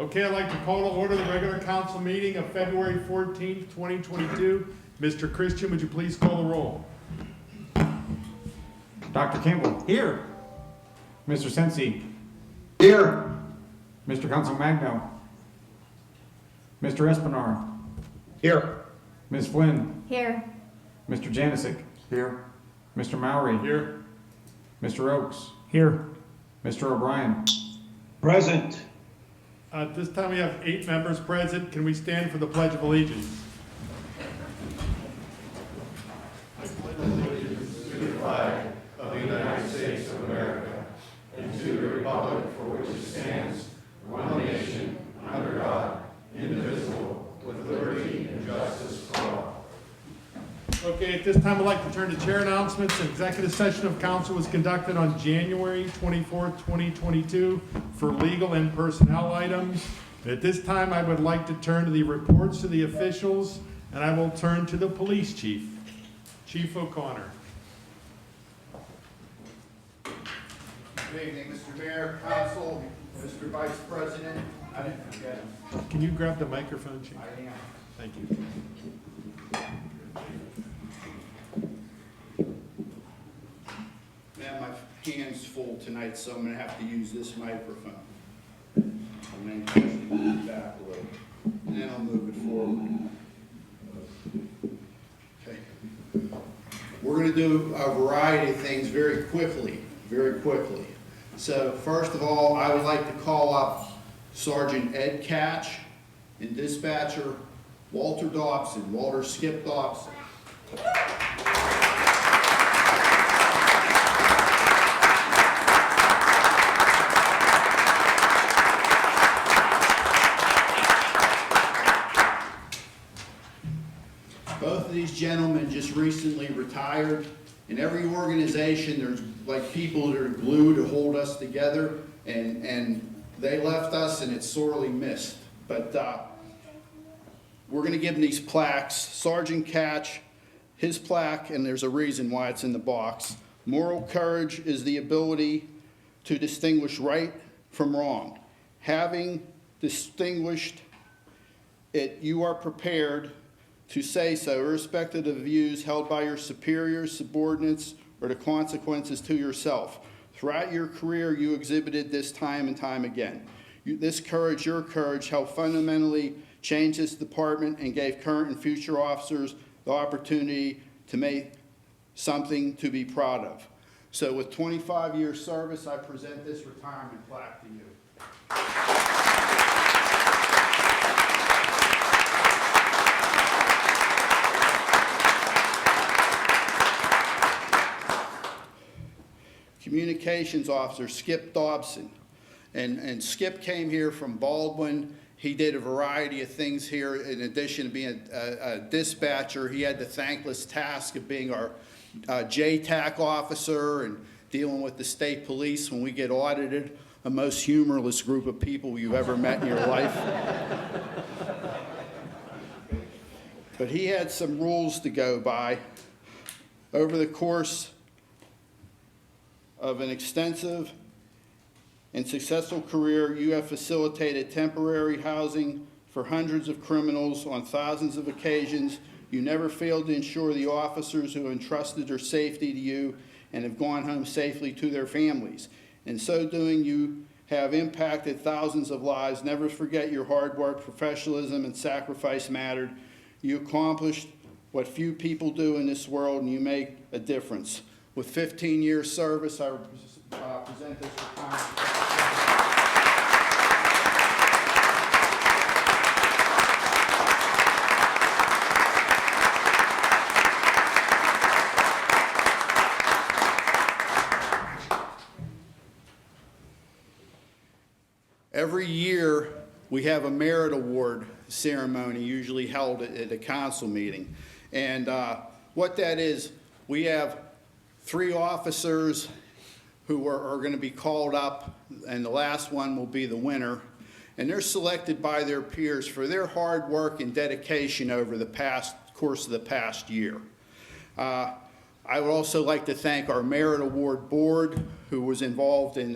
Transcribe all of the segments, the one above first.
Okay, I'd like to call to order the regular council meeting of February 14th, 2022. Mr. Christian, would you please call the roll? Dr. Campbell. Here. Mr. Sensi. Here. Mr. Council Magno. Mr. Espinar. Here. Ms. Flynn. Here. Mr. Janisic. Here. Mr. Mowry. Here. Mr. Oakes. Here. Mr. O'Brien. Present. At this time, we have 8 members present. Can we stand for the Pledge of Allegiance? Okay, at this time, I'd like to turn to chair announcements. An executive session of council was conducted on January 24th, 2022 for legal and personnel items. At this time, I would like to turn to the reports to the officials, and I will turn to the police chief. Chief O'Connor. Good evening, Mr. Mayor, Council, Mr. Vice President. I didn't forget him. Can you grab the microphone, chief? I am. Thank you. Man, my hand's full tonight, so I'm gonna have to use this microphone. I'm gonna actually move it back a little, and then I'll move it forward. Okay. We're gonna do a variety of things very quickly, very quickly. So first of all, I would like to call up Sergeant Ed Catch and dispatcher Walter Dobson, Walter Skip Dobson. Both of these gentlemen just recently retired. In every organization, there's like people that are glued to hold us together, and they left us, and it's sorely missed. But we're going to give them these plaques. Sergeant Catch, his plaque, and there's a reason why it's in the box. Moral courage is the ability to distinguish right from wrong. Having distinguished it, you are prepared to say so, irrespective of the views held by your superiors, subordinates, or the consequences to yourself. Throughout your career, you exhibited this time and time again. This courage, your courage, helped fundamentally change this department and gave current and future officers the opportunity to make something to be proud of. So with 25 years service, I present this retirement plaque to you. Communications Officer Skip Dobson. And Skip came here from Baldwin. He did a variety of things here. In addition to being a dispatcher, he had the thankless task of being our JTAC officer and dealing with the state police when we get audited, a most humorless group of people you've ever met in your life. But he had some rules to go by. Over the course of an extensive and successful career, you have facilitated temporary housing for hundreds of criminals on thousands of occasions. You never failed to ensure the officers who entrusted their safety to you and have gone home safely to their families. In so doing, you have impacted thousands of lives. Never forget your hard work, professionalism, and sacrifice mattered. You accomplished what few people do in this world, and you make a difference. With 15 years service, I present this retirement. Every year, we have a merit award ceremony, usually held at a council meeting. And what that is, we have 3 officers who are going to be called up, and the last one will be the winner. And they're selected by their peers for their hard work and dedication over the course of the past year. I would also like to thank our Merit Award Board, who was involved in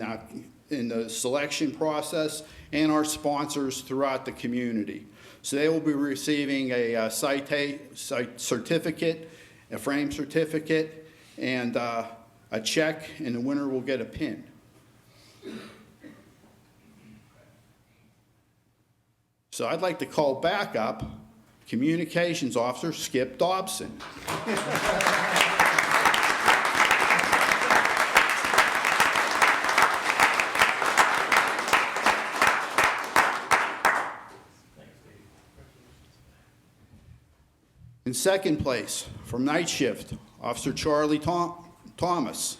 in the selection process and our sponsors throughout the community. So they will be receiving a site certificate, a frame certificate, and a check, and the winner will get a pin. So I'd like to call back up Communications Officer Skip Dobson. In second place, from night shift, Officer Charlie Thomas.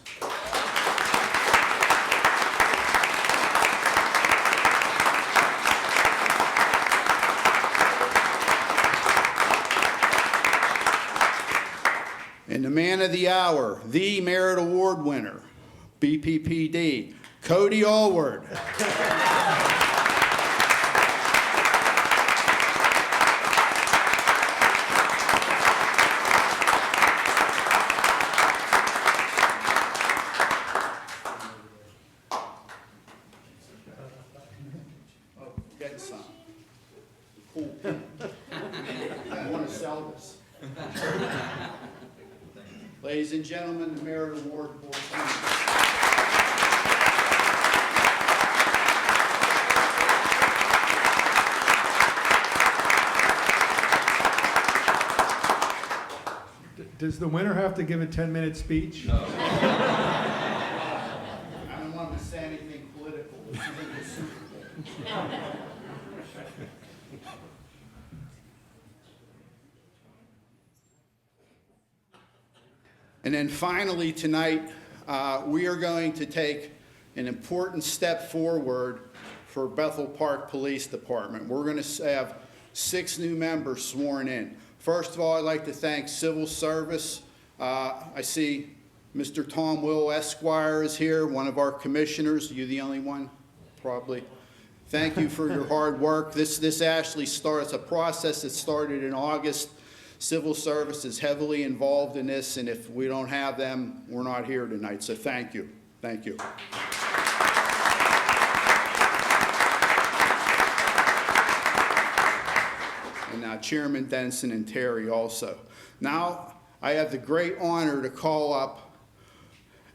And the man of the hour, the Merit Award winner, BPPD, Cody Allward. Get some. Cool. I want to sell this. Ladies and gentlemen, the Merit Award Board. Does the winner have to give a 10-minute speech? I don't want to say anything political. This isn't the Super Bowl. And then finally tonight, we are going to take an important step forward for Bethel Park Police Department. We're going to have 6 new members sworn in. First of all, I'd like to thank Civil Service. I see Mr. Tom Will Esquire is here, one of our commissioners. You the only one? Probably. Thank you for your hard work. This actually starts a process that started in August. Civil Service is heavily involved in this, and if we don't have them, we're not here tonight. So thank you. Thank you. And now Chairman Denson and Terry also. Now I have the great honor to call up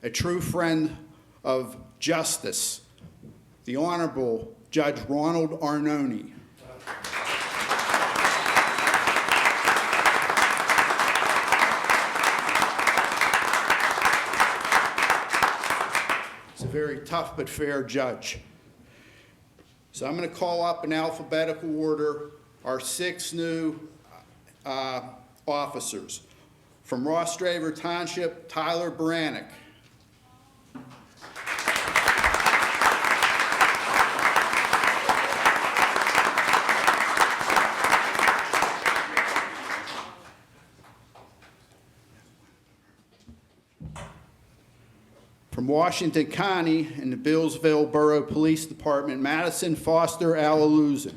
a true friend of justice, the Honorable Judge Ronald Arnone. He's a very tough but fair judge. So I'm going to call up in alphabetical order our 6 new officers. From Ross Draver Township, Tyler Baranek. From Washington County in the Billsville Borough Police Department, Madison Foster Alaluzin.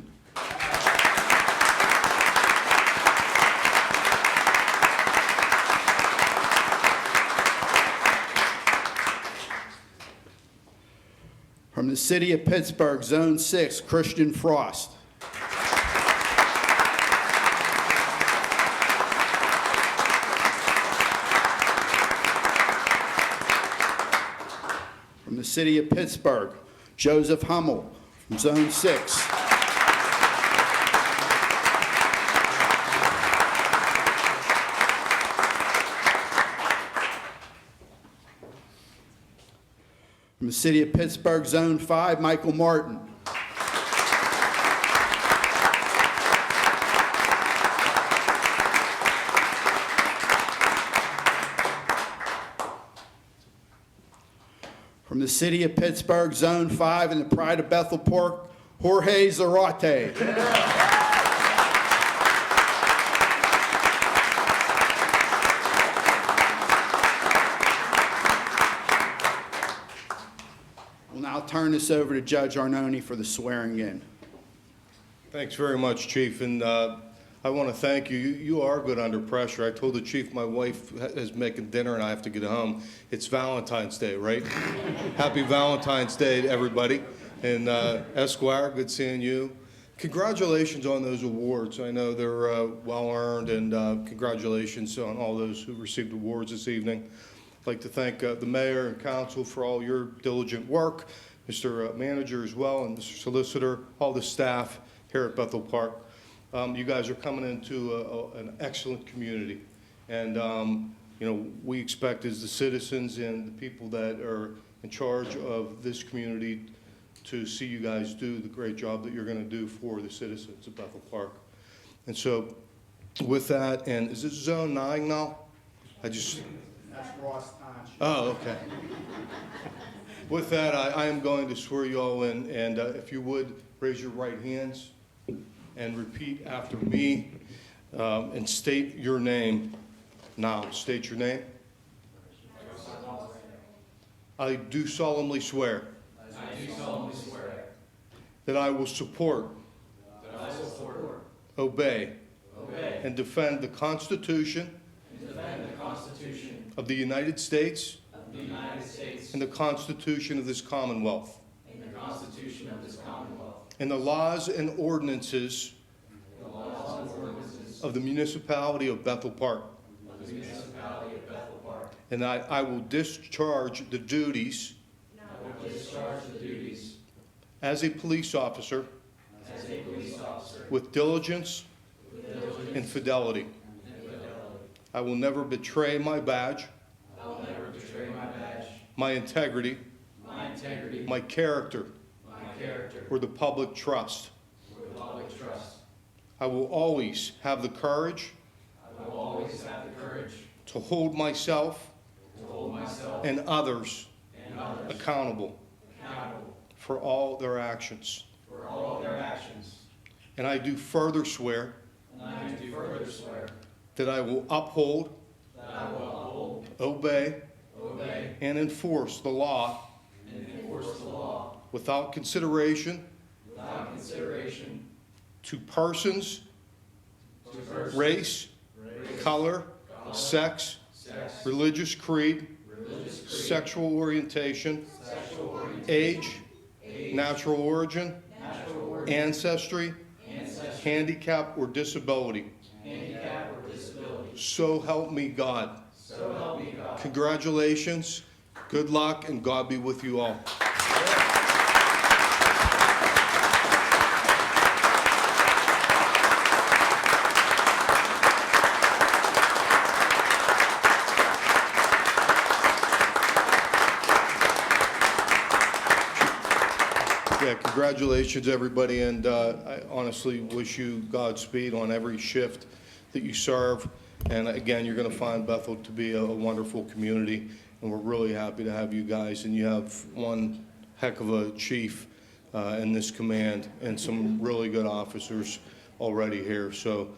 From the City of Pittsburgh, Zone 6, Christian Frost. From the City of Pittsburgh, Joseph Hummel, from Zone 6. From the City of Pittsburgh, Zone 5, Michael Martin. From the City of Pittsburgh, Zone 5, and the Pride of Bethel Park, Jorge Zarate. We'll now turn this over to Judge Arnone for the swearing in. Thanks very much, Chief. And I want to thank you. You are good under pressure. I told the chief my wife is making dinner and I have to get home. It's Valentine's Day, right? Happy Valentine's Day to everybody. And Esquire, good seeing you. Congratulations on those awards. I know they're well-earned, and congratulations on all those who received awards this evening. I'd like to thank the mayor and council for all your diligent work, Mr. Manager as well, and Mr. Solicitor, all the staff here at Bethel Park. You guys are coming into an excellent community, and you know, we expect as the citizens and the people that are in charge of this community to see you guys do the great job that you're going to do for the citizens of Bethel Park. And so with that, and is this Zone 9 now? That's Ross Township. Oh, okay. With that, I am going to swear you all in, and if you would, raise your right hands and repeat after me, and state your name now. State your name. I do solemnly swear that I will support, obey, and defend the Constitution of the United States and the Constitution of this Commonwealth and the laws and ordinances of the municipality of Bethel Park. And I will discharge the duties as a police officer with diligence and fidelity. I will never betray my badge, my integrity, my character, or the public trust. I will always have the courage to hold myself and others accountable for all their actions. And I do further swear that I will uphold, obey, and enforce the law without consideration to persons, race, color, sex, religious creed, sexual orientation, age, natural origin, ancestry, handicap, or disability. So help me God. Congratulations, good luck, and God be with you all. Yeah, congratulations, everybody, and I honestly wish you Godspeed on every shift that you serve. And again, you're going to find Bethel to be a wonderful community, and we're really happy to have you guys. And you have one heck of a chief in this command and some really good officers already here. So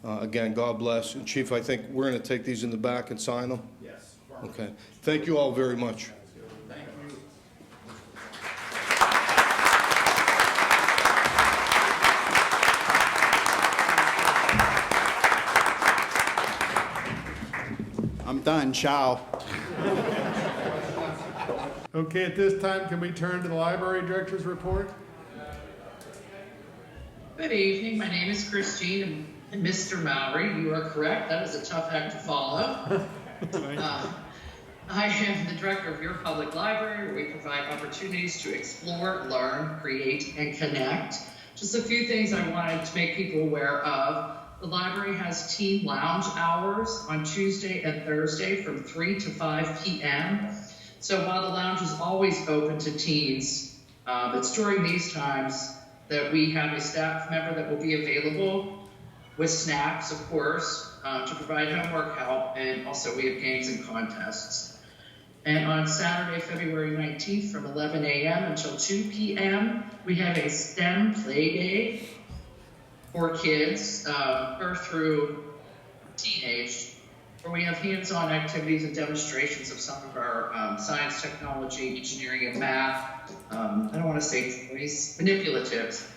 again, God bless. And Chief, I think we're going to take these in the back and sign them? Yes. Okay. Thank you all very much. Thank you. I'm done. Ciao. Okay, at this time, can we turn to the library director's report? Good evening. My name is Christine, and Mr. Mowry, you are correct. That is a tough act to follow. I am the director of your public library, where we provide opportunities to explore, learn, create, and connect. Just a few things I wanted to make people aware of. The library has teen lounge hours on Tuesday and Thursday from 3 to 5 p.m. So while the lounge is always open to teens, it's during these times that we have a staff member that will be available with snacks, of course, to provide homework help, and also we have games and contests. And on Saturday, February 19th, from 11 a.m. until 2 p.m., we have a STEM play day for kids, birth through teenage, where we have hands-on activities and demonstrations of some of our science, technology, engineering, and math. I don't want to say toys, manipulatives.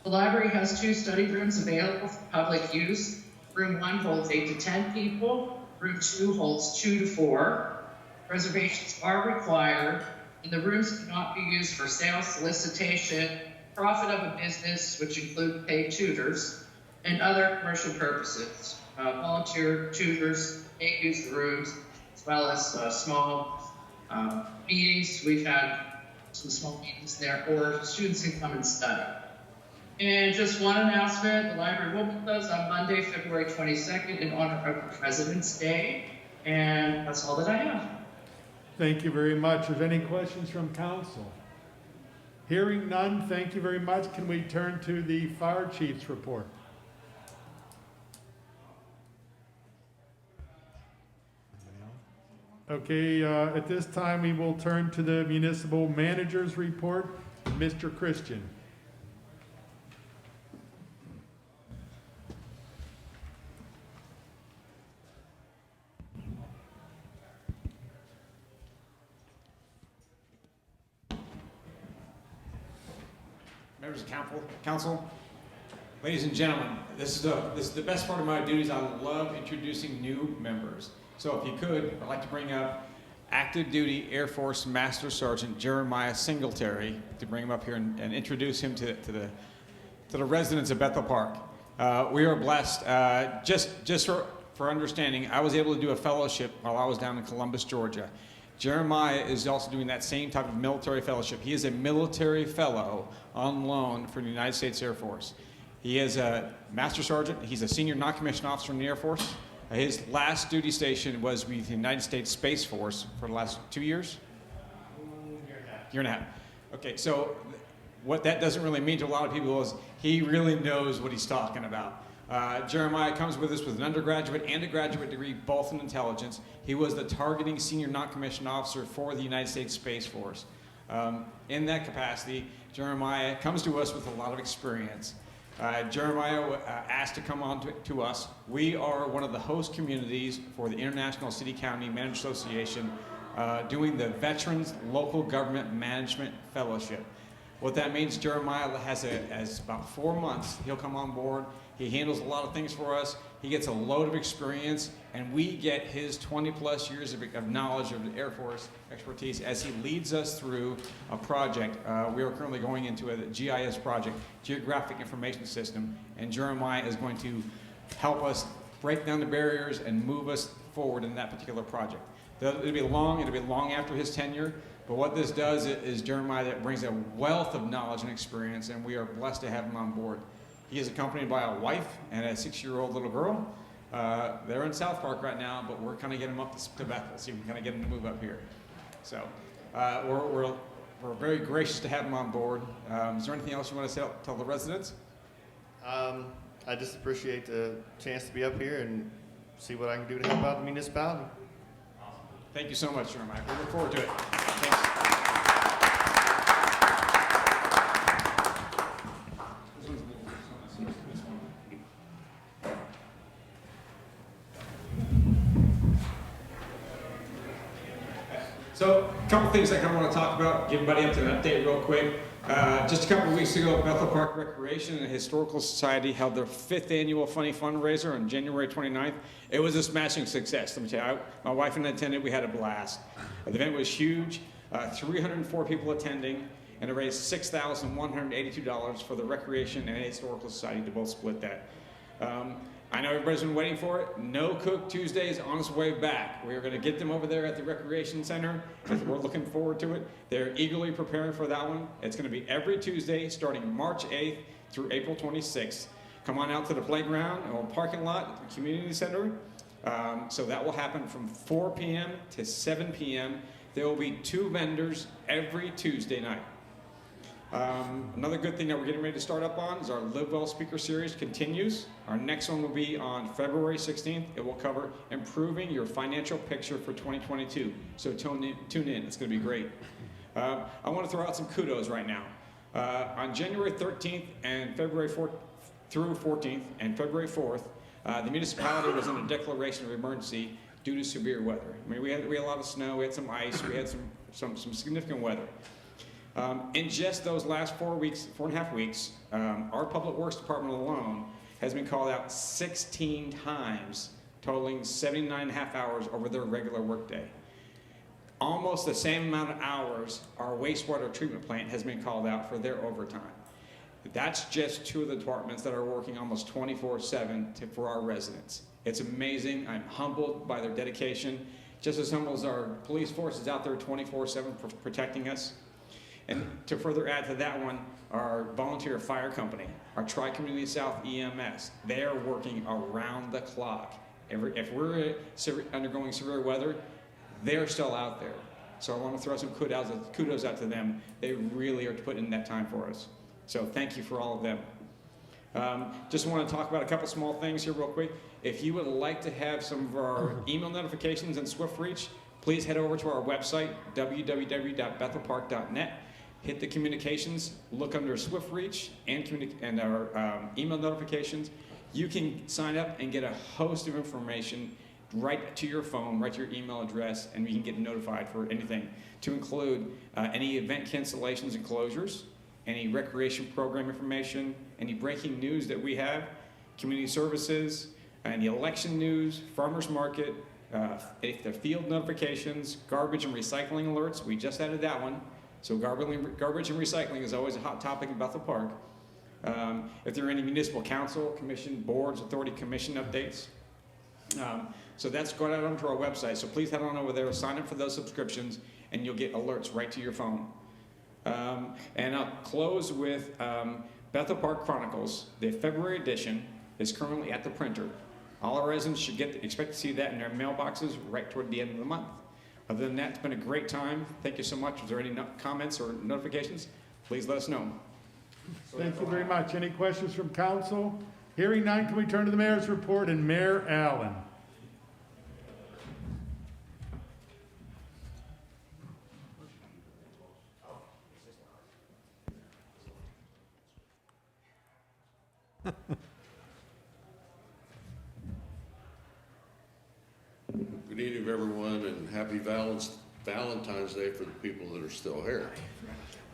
The library has 2 study rooms available for public use. Room 1 holds 8 to 10 people. Room 2 holds 2 to 4. Reservations are required, and the rooms cannot be used for sales, solicitation, profit of a business, which include paid tutors, and other commercial purposes. Volunteer tutors may use the rooms, as well as small meetings. We've had some small meetings there, or students can come and study. And just one announcement, the library will be closed on Monday, February 22nd in honor of President's Day. And that's all that I have. Thank you very much. Are there any questions from council? Hearing none, thank you very much. Can we turn to the fire chief's report? Okay, at this time, we will turn to the municipal manager's report. Mr. Christian. Members of council, ladies and gentlemen, this is the best part of my duties. I love introducing new members. So if you could, I'd like to bring up active duty Air Force Master Sergeant Jeremiah Singletary to bring him up here and introduce him to the residents of Bethel Park. We are blessed. Just for understanding, I was able to do a fellowship while I was down in Columbus, Georgia. Jeremiah is also doing that same type of military fellowship. He is a military fellow on loan for the United States Air Force. He is a Master Sergeant. He's a senior non-commissioned officer in the Air Force. His last duty station was with the United States Space Force for the last 2 years? Year and a half. Okay, so what that doesn't really mean to a lot of people is he really knows what he's talking about. Jeremiah comes with us with an undergraduate and a graduate degree, both in intelligence. He was the targeting senior non-commissioned officer for the United States Space Force. In that capacity, Jeremiah comes to us with a lot of experience. Jeremiah asked to come on to us. We are one of the host communities for the International City County Managed Association doing the Veterans Local Government Management Fellowship. What that means, Jeremiah has about 4 months. He'll come on board. He handles a lot of things for us. He gets a load of experience, and we get his 20-plus years of knowledge of the Air Force expertise as he leads us through a project. We are currently going into a GIS project, Geographic Information System, and Jeremiah is going to help us break down the barriers and move us forward in that particular project. It'll be long after his tenure, but what this does is Jeremiah brings a wealth of knowledge and experience, and we are blessed to have him on board. He is accompanied by a wife and a 6-year-old little girl. They're in South Park right now, but we're kind of getting them up to Bethel, so we can kind of get them to move up here. So we're very gracious to have him on board. Is there anything else you want to tell the residents? I just appreciate the chance to be up here and see what I can do to help out the municipality. Thank you so much, Jeremiah. We look forward to it. Thanks. So, a couple things I kind of want to talk about, give everybody up to an update real quick. Just a couple of weeks ago, Bethel Park Recreation and Historical Society held their 5th annual Funny Fundraiser on January 29th. It was a smashing success, let me tell you. My wife and I attended, we had a blast. The event was huge, 304 people attending, and it raised $6,182 for the Recreation and Historical Society to both split that. I know everybody's been waiting for it. No Cook Tuesday is on its way back. We are going to get them over there at the Recreation Center. We're looking forward to it. They're eagerly preparing for that one. It's going to be every Tuesday starting March 8th through April 26th. Come on out to the playground or parking lot at the community center. So that will happen from 4 p.m. to 7 p.m. There will be 2 vendors every Tuesday night. Another good thing that we're getting ready to start up on is our Live Well speaker series continues. Our next one will be on February 16th. It will cover improving your financial picture for 2022. So tune in. It's going to be great. I want to throw out some kudos right now. On January 13th and February 4th through 14th and February 4th, the municipality was in a declaration of emergency due to severe weather. I mean, we had a lot of snow, we had some ice, we had some significant weather. In just those last 4.5 weeks, our Public Works Department alone has been called out 16 times, totaling 79 and a half hours over their regular workday. Almost the same amount of hours our wastewater treatment plant has been called out for their overtime. That's just two of the departments that are working almost 24/7 for our residents. It's amazing. I'm humbled by their dedication, just as humble as our police force is out there 24/7 protecting us. And to further add to that one, our volunteer fire company, our Tri-Community South EMS, they are working around the clock. If we're undergoing severe weather, they're still out there. So I want to throw some kudos out to them. They really are putting in that time for us. So thank you for all of them. Just want to talk about a couple small things here real quick. If you would like to have some of our email notifications in SwiftReach, please head over to our website, www.bethelpark.net. Hit the communications, look under SwiftReach and our email notifications. You can sign up and get a host of information right to your phone, right to your email address, and you can get notified for anything, to include any event cancellations and closures, any recreation program information, any breaking news that we have, community services, any election news, farmers market, if the field notifications, garbage and recycling alerts. We just added that one. So garbage and recycling is always a hot topic in Bethel Park. If there are any municipal council, commission, boards, authority commission updates. So that's going out onto our website. So please head on over there, sign up for those subscriptions, and you'll get alerts right to your phone. And I'll close with Bethel Park Chronicles. The February edition is currently at the printer. All our residents should expect to see that in their mailboxes right toward the end of the month. Other than that, it's been a great time. Thank you so much. If there are any comments or notifications, please let us know. Thank you very much. Any questions from council? Hearing none, can we turn to the mayor's report and Mayor Allen? Good evening, everyone, and happy Valentine's Day for the people that are still here.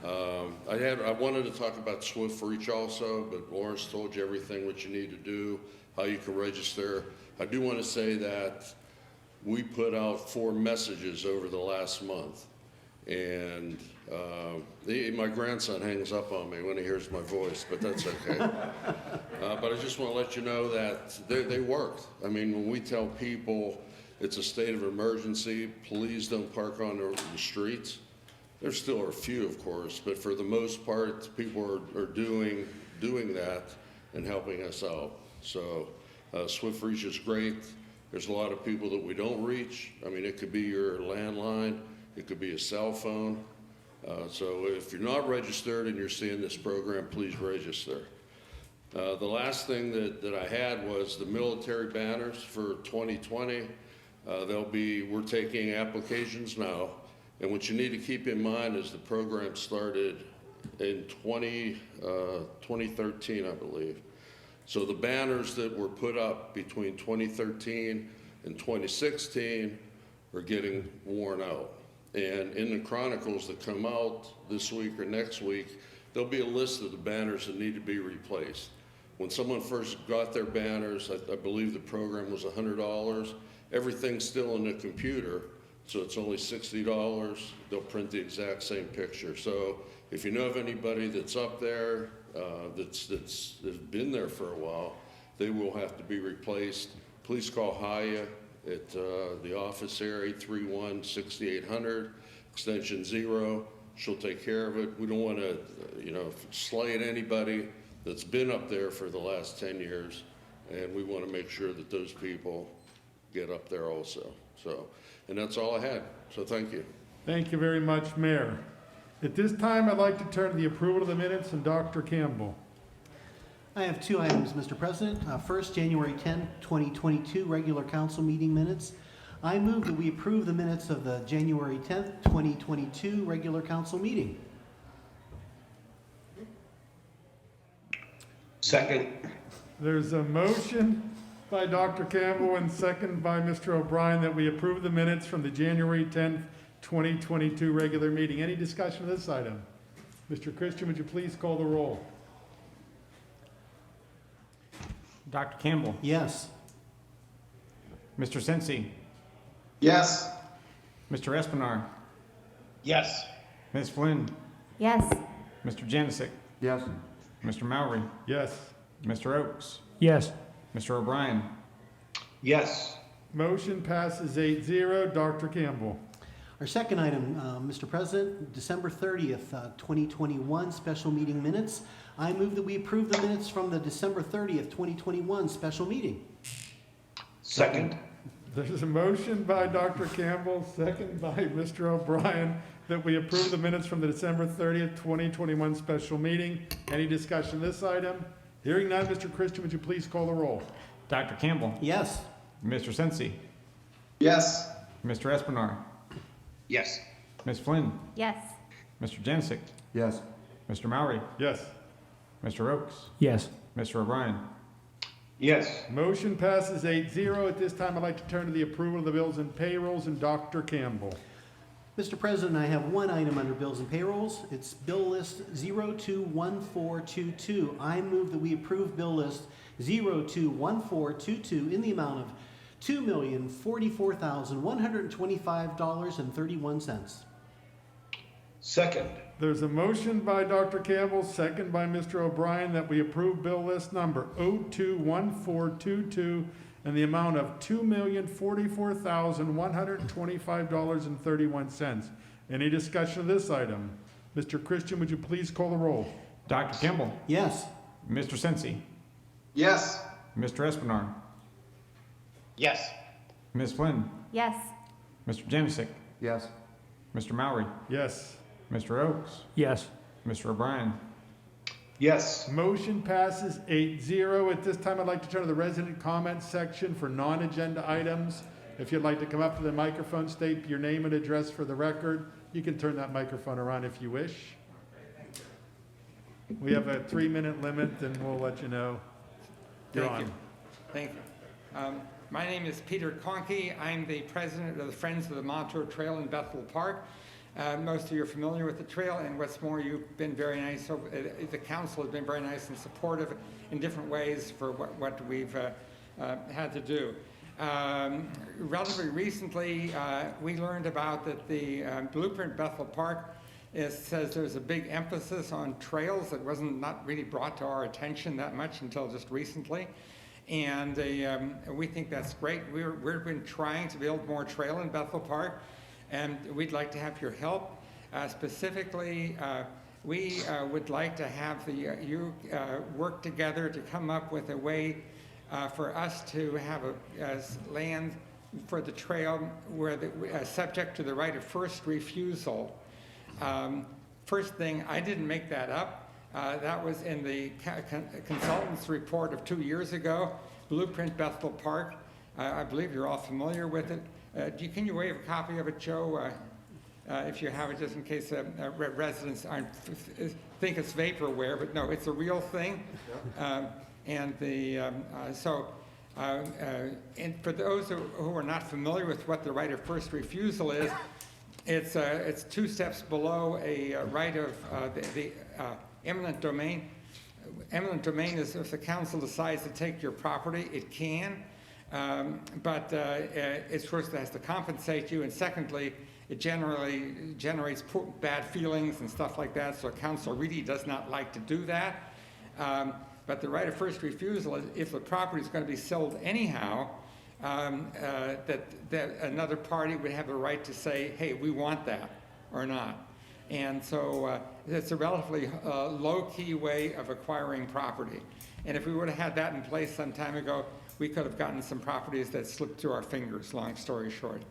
I wanted to talk about SwiftReach also, but Lawrence told you everything what you need to do, how you can register. I do want to say that we put out 4 messages over the last month, and my grandson hangs up on me when he hears my voice, but that's okay. But I just want to let you know that they worked. I mean, when we tell people it's a state of emergency, please don't park on the streets. There still are a few, of course, but for the most part, people are doing that and helping us out. So SwiftReach is great. There's a lot of people that we don't reach. I mean, it could be your landline, it could be a cell phone. So if you're not registered and you're seeing this program, please register. The last thing that I had was the military banners for 2020. We're taking applications now, and what you need to keep in mind is the program started in 2013, I believe. So the banners that were put up between 2013 and 2016 are getting worn out. And in the Chronicles that come out this week or next week, there'll be a list of the banners that need to be replaced. When someone first got their banners, I believe the program was $100. Everything's still in the computer, so it's only $60. They'll print the exact same picture. So if you know of anybody that's up there, that's been there for a while, they will have to be replaced. Please call Haya at the office area, 831-6800, extension 0. She'll take care of it. We don't want to, slight anybody that's been up there for the last 10 years, and we want to make sure that those people get up there also. So, and that's all I had. So thank you. Thank you very much, Mayor. At this time, I'd like to turn to the approval of the minutes and Dr. Campbell. I have 2 items, Mr. President. First, January 10, 2022, regular council meeting minutes. I move that we approve the minutes of the January 10, 2022 regular council meeting. Second. There's a motion by Dr. Campbell and second by Mr. O'Brien that we approve the minutes from the January 10th, 2022 regular meeting. Any discussion of this item? Mr. Christian, would you please call the roll? Dr. Campbell, Yes. Mr. Sensi, Yes. Mr. Espinar, Yes. Ms. Flynn, Yes. Mr. Janisic, Yes. Mr. Mowry, Yes. Mr. Oakes, Yes. Mr. O'Brien. Yes. Motion passes 8-0. Dr. Campbell. Our second item, Mr. President, December 30th, 2021 special meeting minutes. I move that we approve the minutes from the December 30th, 2021 special meeting. Second. There's a motion by Dr. Campbell, second by Mr. O'Brien, that we approve the minutes from the December 30th, 2021 special meeting. Any discussion of this item? Hearing none, Mr. Christian, would you please call the roll? Dr. Campbell, Yes. Mr. Sensi, Yes. Mr. Espinar, Yes. Ms. Flynn, Yes. Mr. Janisic, Yes. Mr. Mowry, Yes. Mr. Oakes, Yes. Mr. O'Brien. Yes. Motion passes 8-0. At this time, I'd like to turn to the approval of the bills and payrolls and Dr. Campbell. Mr. President, I have one item under bills and payrolls. It's Bill List 021422. I move that we approve Bill List 021422 in the amount of $2,044,125.31. Second. There's a motion by Dr. Campbell, second by Mr. O'Brien, that we approve bill list number 021422 in the amount of $2,044,125.31. Any discussion of this item? Mr. Christian, would you please call the roll? Dr. Campbell, Yes. Mr. Sensi, Yes. Mr. Espinar, Yes. Ms. Flynn, Yes. Mr. Janisic, Yes. Mr. Mowry, Yes. Mr. Oakes, Yes. Mr. O'Brien. Yes. Motion passes 8-0. At this time, I'd like to turn to the resident comments section for non-agenda items. If you'd like to come up to the microphone, state your name and address for the record. You can turn that microphone around if you wish. We have a 3-minute limit, and we'll let you know. You're Thank on. you. Thank you. My name is Peter Conkey. I'm the president of the Friends of the Montour Trail in Bethel Park. Most of you are familiar with the trail, and what's more, you've been very nice. The council has been very nice and supportive in different ways for what we've had to do. Relatively recently, we learned about that the Blueprint Bethel Park says there's a big emphasis on trails that wasn't not really brought to our attention that much until just recently. And we think that's great. We've been trying to build more trail in Bethel Park, and we'd like to have your help. Specifically, we would like to have you work together to come up with a way for us to have a land for the trail where subject to the right of first refusal. First thing, I didn't make that up. That was in the consultant's report of 2 years ago, Blueprint Bethel Park. I believe you're all familiar with it. Can you wave a copy of it, Joe? If you have it, just in case residents think it's vaporware, but no, it's a real thing. And for those who are not familiar with what the right of first refusal is, it's 2 steps below a right of the eminent domain. Eminent domain is if the council decides to take your property, it can, but it first has to compensate you, and secondly, it generally generates bad feelings and stuff like that, so council really does not like to do that. But the right of first refusal is if the property is going to be sold anyhow, that another party would have a right to say, hey, we want that or not. And so it's a relatively low-key way of acquiring property. And if we would have had that in place some time ago, we could have gotten some properties that slipped through our fingers, long story short.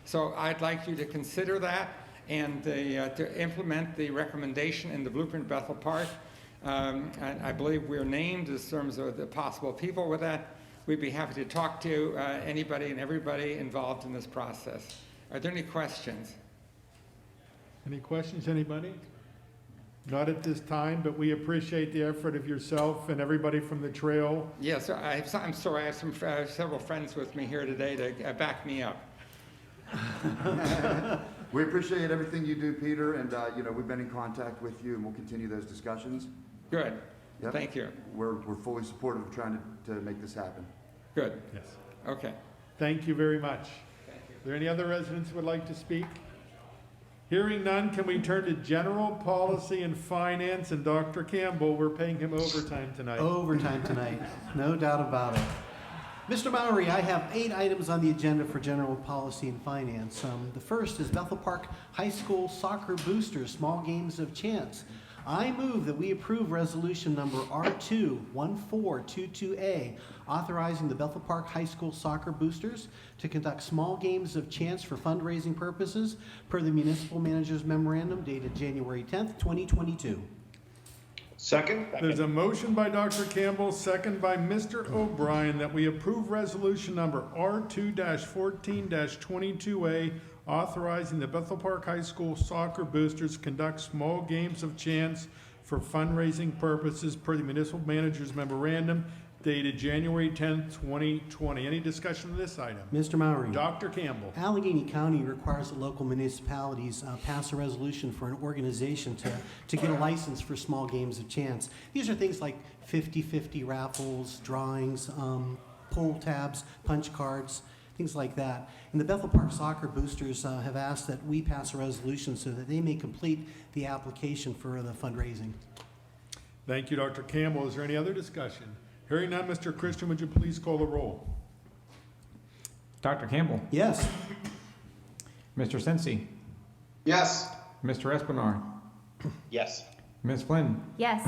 So I'd like you to consider that and to implement the recommendation in the Blueprint Bethel Park. And I believe we're named in terms of the possible people with that. We'd be happy to talk to anybody and everybody involved in this process. Are there any questions? Any questions, anybody? Not at this time, but we appreciate the effort of yourself and everybody from the trail. Yes, I'm sorry. I have several friends with me here today to back me up. We appreciate everything you do, Peter, and, we've been in contact with you, and we'll continue those discussions. Good. Yep. Thank you. We're fully supportive of trying to make this happen. Good. Yes. Okay. Thank you very much. Are there any other residents who would like to speak? Hearing none, can we turn to general policy and finance? And Dr. Campbell, we're paying him overtime tonight. Overtime tonight, no doubt about it. Mr. Mowry, I have 8 items on the agenda for general policy and finance. The first is Bethel Park High School Soccer Boosters, Small Games of Chance. I move that we approve resolution number R21422A, authorizing the Bethel Park High School Soccer Boosters to conduct small games of chance for fundraising purposes per the municipal manager's memorandum dated January 10th, 2022. Second? There's a motion by Dr. Campbell, second by Mr. O'Brien, that we approve resolution number R2-14-22A, authorizing the Bethel Park High School Soccer Boosters conduct small games of chance for fundraising purposes per the municipal manager's memorandum dated January 10th, 2020. Any discussion of this item? Mr. Mowry. Dr. Campbell. Allegheny County requires that local municipalities pass a resolution for an organization to get a license for small games of chance. These are things like 50-50 raffles, drawings, pull tabs, punch cards, things like that. And the Bethel Park Soccer Boosters have asked that we pass a resolution so that they may complete the application for the fundraising. Thank you, Dr. Campbell. Is there any other discussion? Hearing none, Mr. Christian, would you please call the roll? Dr. Campbell, Yes. Mr. Sensi, Yes. Mr. Espinard, Yes. Ms. Flynn, Yes.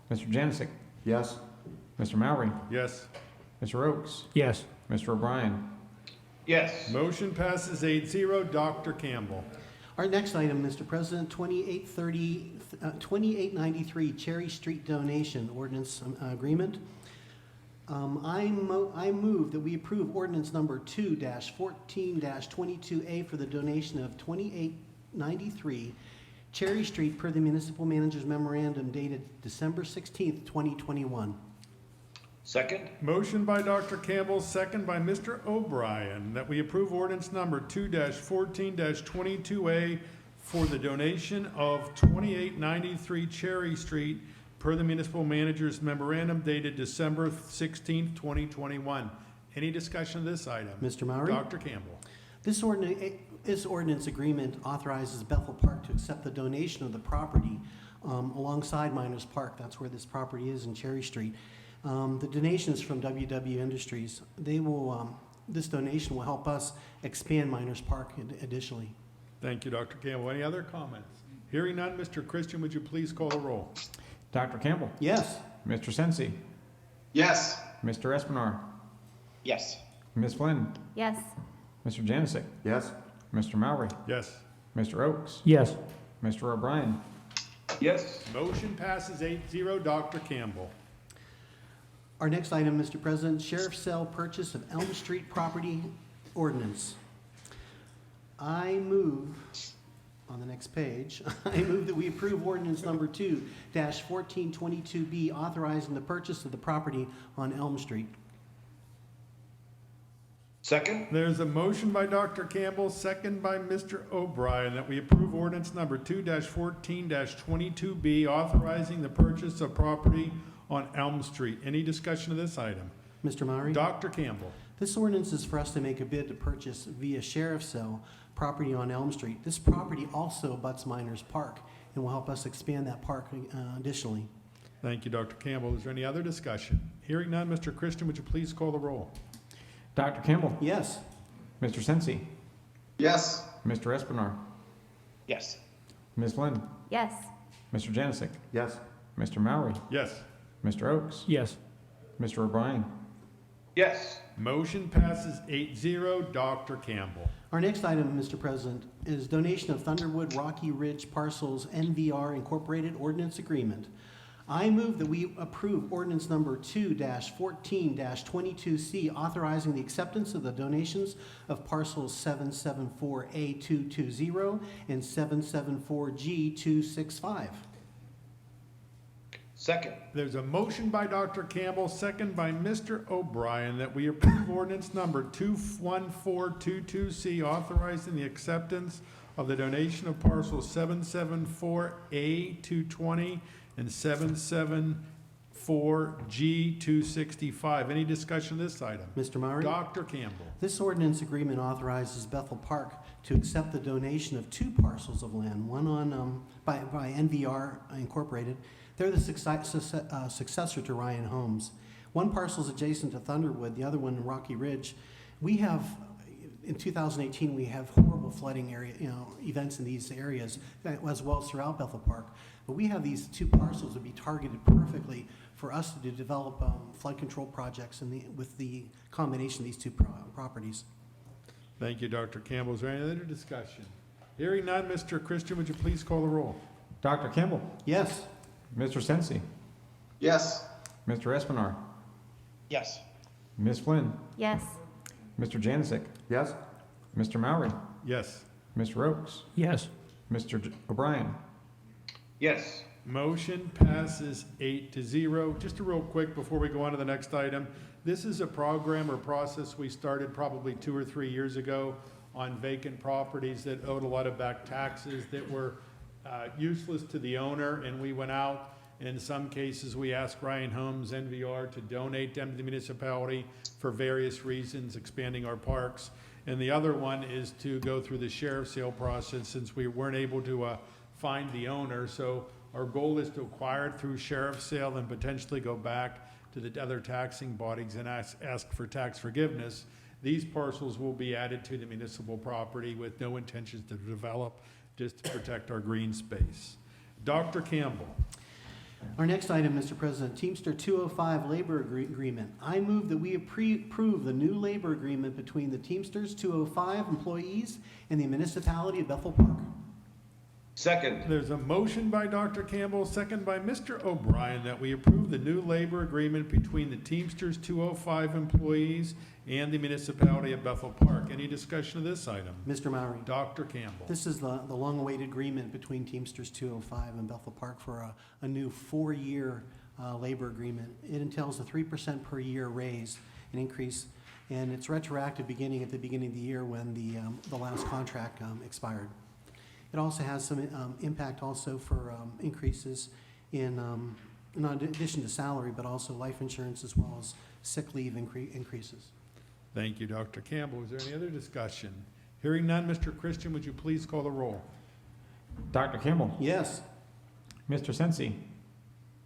Mr. Janicic, Yes? Mr. Mowry, Yes. Mr. Oakes, Yes. Mr. O'Brien. Yes. Motion passes 8-0. Dr. Campbell. Our next item, Mr. President, 2893 Cherry Street donation ordinance agreement. I move that we approve ordinance number 2-14-22A for the donation of 2893 Cherry Street per the municipal manager's memorandum dated December 16th, 2021. Second? Motion by Dr. Campbell, second by Mr. O'Brien, that we approve ordinance number 2-14-22A for the donation of 2893 Cherry Street per the municipal manager's memorandum dated December 16th, 2021. Any discussion of this item? Mr. Mowry? Dr. Campbell. This ordinance agreement authorizes Bethel Park to accept the donation of the property alongside Miners Park. That's where this property is in Cherry Street. The donation is from WW Industries. They will, this donation will help us expand Miners Park additionally. Thank you, Dr. Campbell. Any other comments? Hearing none, Mr. Christian, would you please call the roll? Dr. Campbell, Yes. Mr. Sensi, Yes. Mr. Espinard, Yes. Ms. Flynn, Yes. Mr. Janicic, Yes? Mr. Mowry, Yes. Mr. Oakes, Yes. Mr. O'Brien. Yes. Motion passes 8-0. Dr. Campbell. Our next item, Mr. President, sheriff's sale purchase of Elm Street property ordinance. I move, on the next page, I move that we approve ordinance number 2-1422B, authorizing the purchase of the property on Elm Street. Second? There's a motion by Dr. Campbell, second by Mr. O'Brien, that we approve ordinance number 2-14-22B, authorizing the purchase of property on Elm Street. Any discussion of this item? Mr. Mowry? Dr. Campbell. This ordinance is for us to make a bid to purchase via sheriff's sale property on Elm Street. This property also abuts Miners Park and will help us expand that park additionally. Thank you, Dr. Campbell. Is there any other discussion? Hearing none, Mr. Christian, would you please call the roll? Dr. Campbell, Yes. Mr. Sensi, Yes. Mr. Espinard, Yes. Ms. Flynn, Yes. Mr. Janicic, Yes? Mr. Mowry, Yes. Mr. Oakes, Yes. Mr. O'Brien. Yes. Motion passes 8-0. Dr. Campbell. Our next item, Mr. President, is donation of Thunderwood Rocky Ridge Parcels NVR Incorporated Ordinance Agreement. I move that we approve ordinance number 2-14-22C, authorizing the acceptance of the donations of parcels 774A220 and 774G265. Second? There's a motion by Dr. Campbell, second by Mr. O'Brien, that we approve ordinance number 21422C, authorizing the acceptance of the donation of parcels 774A220 and 774G265. Any discussion of this item? Mr. Maury? Dr. Campbell. This ordinance agreement authorizes Bethel Park to accept the donation of 2 parcels of land, one on, by NVR Incorporated. They're the successor to Ryan Homes. One parcel is adjacent to Thunderwood, the other one in Rocky Ridge. We have, in 2018, we have horrible flooding events in these areas, as well as throughout Bethel Park. But we have these 2 parcels that would be targeted perfectly for us to develop flood control projects with the combination of these 2 properties. Thank you, Dr. Campbell. Is there any other discussion? Hearing none, Mr. Christian, would you please call the roll? Dr. Kimball, Yes. Mr. Sensi, Yes. Mr. Espinar, Yes. Ms. Flynn, Yes. Mr. Janisic, Yes? Mr. Mowry, Yes. Mr. Oakes, Yes. Mr. O'Brien. Yes. Motion passes 8-0. Just a real quick before we go on to the next item. This is a program or process we started probably 2 or 3 years ago on vacant properties that owed a lot of back taxes that were useless to the owner, and we went out, and in some cases, we asked Ryan Homes, NVR, to donate them to the municipality for various reasons, expanding our parks. And the other one is to go through the sheriff's sale process, since we weren't able to find the owner. So our goal is to acquire it through sheriff's sale and potentially go back to the other taxing bodies and ask for tax forgiveness. These parcels will be added to the municipal property with no intentions to develop, just to protect our green space. Dr. Campbell. Our next item, Mr. President, Teamster 205 labor agreement. I move that we approve the new labor agreement between the Teamsters 205 employees and the municipality of Bethel Park. Second. There's a motion by Dr. Campbell, second by Mr. O'Brien, that we approve the new labor agreement between the Teamsters 205 employees and the municipality of Bethel Park. Any discussion of this item? Mr. Mowry. Dr. Campbell. This is the long-awaited agreement between Teamsters 205 and Bethel Park for a new 4-year labor agreement. It entails a 3% per year raise, an increase, and it's retroactive beginning at the beginning of the year when the last contract expired. It also has some impact also for increases in addition to salary, but also life insurance as well as sick leave increases. Thank you, Dr. Campbell. Is there any other discussion? Hearing none, Mr. Christian, would you please call the roll? Dr. Kimball, Yes. Mr. Sensi,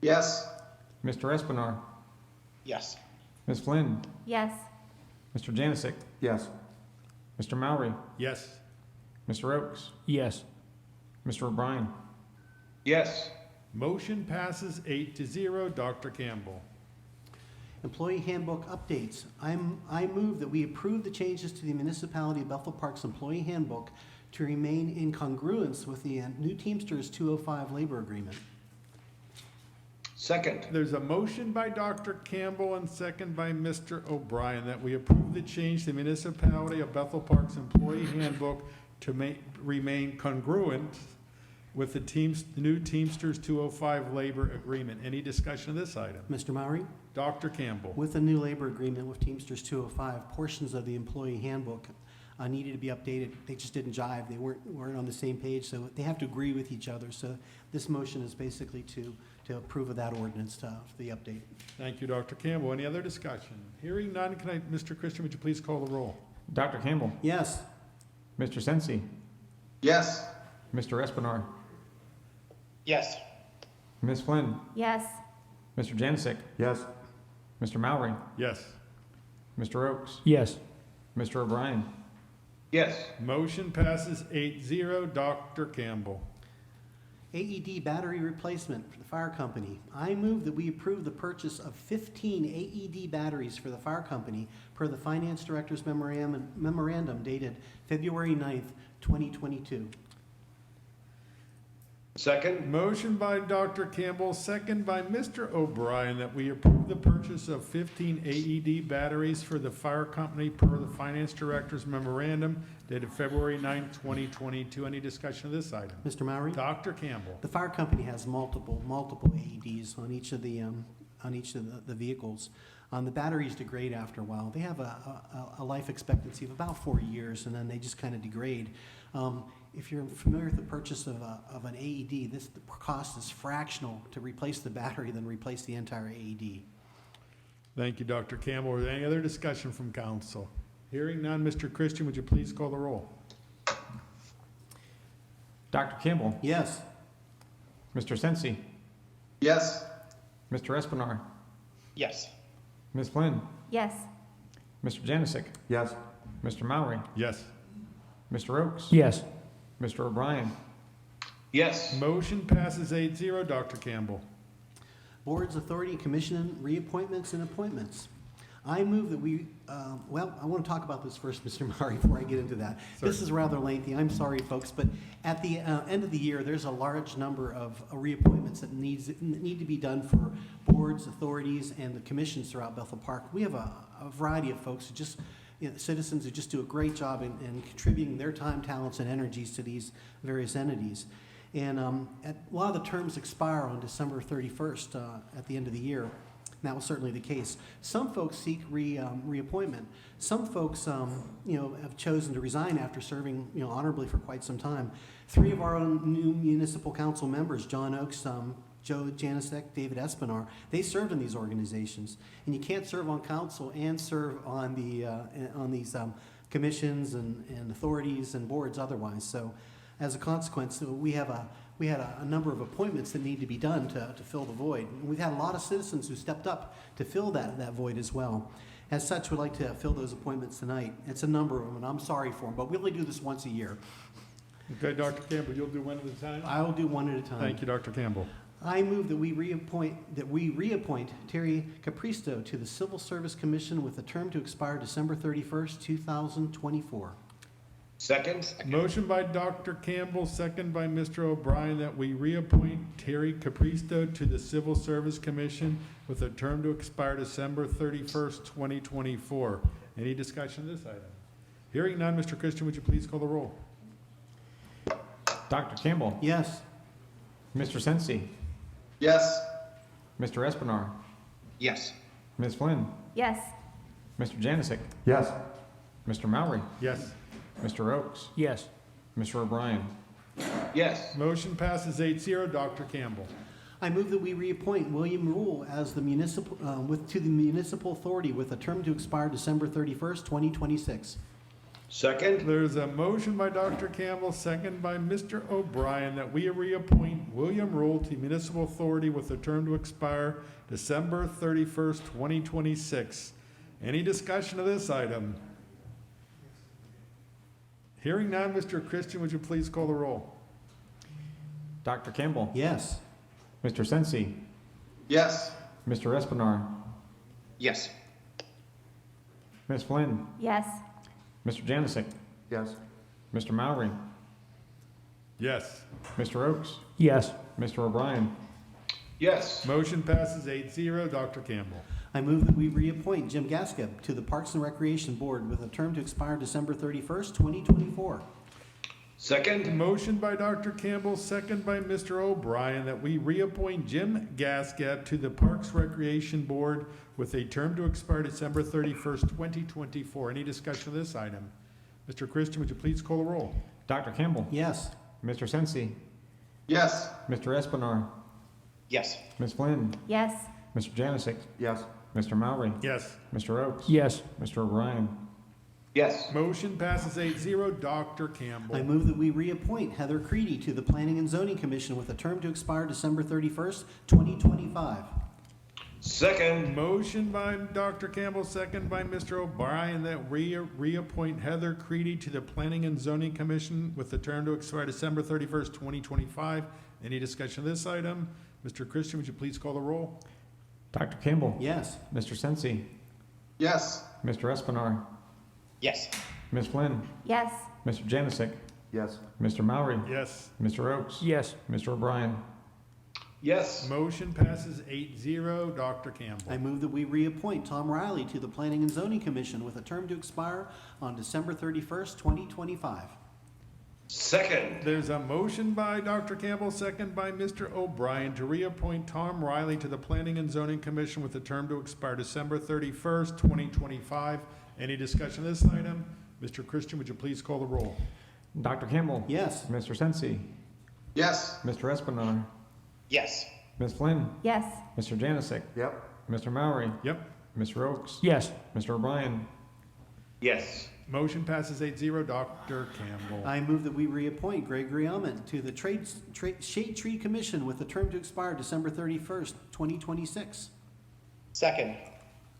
Yes. Mr. Espinar, Yes. Ms. Flynn, Yes. Mr. Janisic, Yes. Mr. Mowry, Yes. Mr. Oakes, Yes. Mr. O'Brien. Yes. Motion passes 8-0. Dr. Campbell. Employee handbook updates. I move that we approve the changes to the municipality of Bethel Park's employee handbook to remain in congruence with the new Teamsters 205 labor agreement. Second. There's a motion by Dr. Campbell and second by Mr. O'Brien that we approve the change to the municipality of Bethel Park's employee handbook to remain congruent with the new Teamsters 205 labor agreement. Any discussion of this item? Mr. Mowry? Dr. Campbell. With the new labor agreement with Teamsters 205, portions of the employee handbook needed to be updated. They just didn't jive. They weren't on the same page, so they have to agree with each other. So this motion is basically to approve of that ordinance for the update. Thank you, Dr. Campbell. Any other discussion? Hearing none, Mr. Christian, would you please call the roll? Dr. Campbell, Yes. Mr. Sensi, Yes. Mr. Espinar, Yes. Ms. Flynn, Yes. Mr. Janisic, Yes? Mr. Mowry, Yes. Mr. Oakes, Yes. Mr. O'Brien. Yes. Motion passes 8-0. Dr. Campbell. AED battery replacement for the fire company. I move that we approve the purchase of 15 AED batteries for the fire company per the finance director's memorandum dated February 9th, 2022. Second. Motion by Dr. Campbell, second by Mr. O'Brien, that we approve the purchase of 15 AED batteries for the fire company per the finance director's memorandum dated February 9th, 2022. Any discussion of this item? Mr. Mowry? Dr. Campbell. The fire company has multiple AEDs on each of the vehicles. The batteries degrade after a while. They have a life expectancy of about 4 years, and then they just kind of degrade. if you're familiar with the purchase of an AED, the cost is fractional to replace the battery than replace the entire AED. Thank you, Dr. Campbell. Are there any other discussion from council? Hearing none, Mr. Christian, would you please call the roll? Dr. Campbell, Yes. Mr. Sensi, Yes. Mr. Espinard, Yes. Ms. Flynn, Yes. Mr. Janicic, Yes. Mr. Mowry, Yes. Mr. Oakes, Yes. Mr. O'Brien, Yes. Motion passes 8-0. Dr. Campbell. Boards, authority, commission reappointments and appointments. I move that we, well, I want to talk about this first, Mr. Murray, before I get into that. This is rather lengthy. I'm sorry, folks, but at the end of the year, there's a large number of reappointments that need to be done for boards, authorities, and the commissions throughout Bethel Park. We have a variety of folks who just, citizens who just do a great job in contributing their time, talents, and energies to these various entities. And a lot of the terms expire on December 31st at the end of the year. And that was certainly the case. Some folks seek reappointment. Some folks, have chosen to resign after serving, honorably for quite some time. 3 of our own new municipal council members, John Oakes, Joe Janicic, David Espinard, they served in these organizations. And you can't serve on council and serve on these commissions and authorities and boards otherwise. So, as a consequence, we had a number of appointments that need to be done to fill the void. And we've had a lot of citizens who stepped up to fill that void as well. As such, we'd like to fill those appointments tonight. It's a number of them, and I'm sorry for them, but we only do this once a year. Okay, Dr. Campbell, you'll do one at a time? I will do one at a time. Thank you, Dr. Campbell. I move that we reappoint Terry Capristo to the Civil Service Commission with a term to expire December 31st, 2024. Second. Motion by Dr. Campbell, second by Mr. O'Brien, that we reappoint Terry Capristo to the Civil Service Commission with a term to expire December 31st, 2024. Any discussion of this item? Hearing none, Mr. Christian, would you please call the roll? Dr. Campbell, Yes. Mr. Sensi, Yes. Mr. Espinard, Yes. Ms. Flynn, Yes. Mr. Janicic, Yes. Mr. Mowry, Yes. Mr. Oakes, Yes. Mr. O'Brien, Yes. Motion passes 8-0. Dr. Campbell. I move that we reappoint William Rule as the municipal, to the municipal authority with a term to expire December 31st, 2026. Second. There's a motion by Dr. Campbell, second by Mr. O'Brien, that we reappoint William Rule to Municipal Authority with a term to expire December 31st, 2026. Any discussion of this item? Hearing none, Mr. Christian, would you please call the roll? Dr. Campbell, Yes. Mr. Sensi, Yes. Mr. Espinard, Yes. Ms. Flynn, Yes. Mr. Janicic, Yes. Mr. Mowry, Yes. Mr. Oakes, Yes. Mr. O'Brien, Yes. Motion passes 8-0. Dr. Campbell. I move that we reappoint Jim Gaskeb to the Parks and Recreation Board with a term to expire December 31st, 2024. Second. Motion by Dr. Campbell, second by Mr. O'Brien, that we reappoint Jim Gasket to the Parks Recreation Board with a term to expire December 31st, 2024. Any discussion of this item? Mr. Christian, would you please call the roll? Dr. Campbell, Yes. Mr. Sensi, Yes. Mr. Espinard, Yes. Ms. Flynn, Yes. Mr. Janicic, Yes. Mr. Mowry, Yes. Mr. Oakes, Yes. Mr. O'Brien, Yes. Motion passes 8-0. Dr. I Campbell. move that we reappoint Heather Creedy to the Planning and Zoning Commission with a term to expire December 31st, 2025. Second. Motion by Dr. Campbell, second by Mr. O'Brien, that we reappoint Heather Creedy to the Planning and Zoning Commission with a term to expire December 31st, 2025. Any discussion of this item? Mr. Christian, would you please call the roll? Dr. Campbell, Yes. Mr. Sensi, Yes. Mr. Espinard, Yes. Ms. Flynn, Yes. Mr. Janicic, Yes. Mr. Mowry, Yes. Mr. Oakes, Yes. Mr. O'Brien, Yes. Motion passes 8-0. Dr. Campbell. I move that we reappoint Tom Riley to the Planning and Zoning Commission with a term to expire on December 31st, 2025. Second. There's a motion by Dr. Campbell, second by Mr. O'Brien, to reappoint Tom Riley to the Planning and Zoning Commission with a term to expire December 31st, 2025. Any discussion of this item? Mr. Christian, would you please call the roll? Dr. Campbell. Yes. Mr. Sensi. Yes. Mr. Espinard. Yes. Ms. Flynn. Yes. Mr. Janisick. Yep. Mr. Mowry. Yep. Mr. Oaks. Yes. Mr. O'Brien. Yes. Motion passes 8-0. Dr. Campbell. I move that we reappoint Gregory Almond to the Shade Tree Commission with a term to expire December 31st, 2026. Second.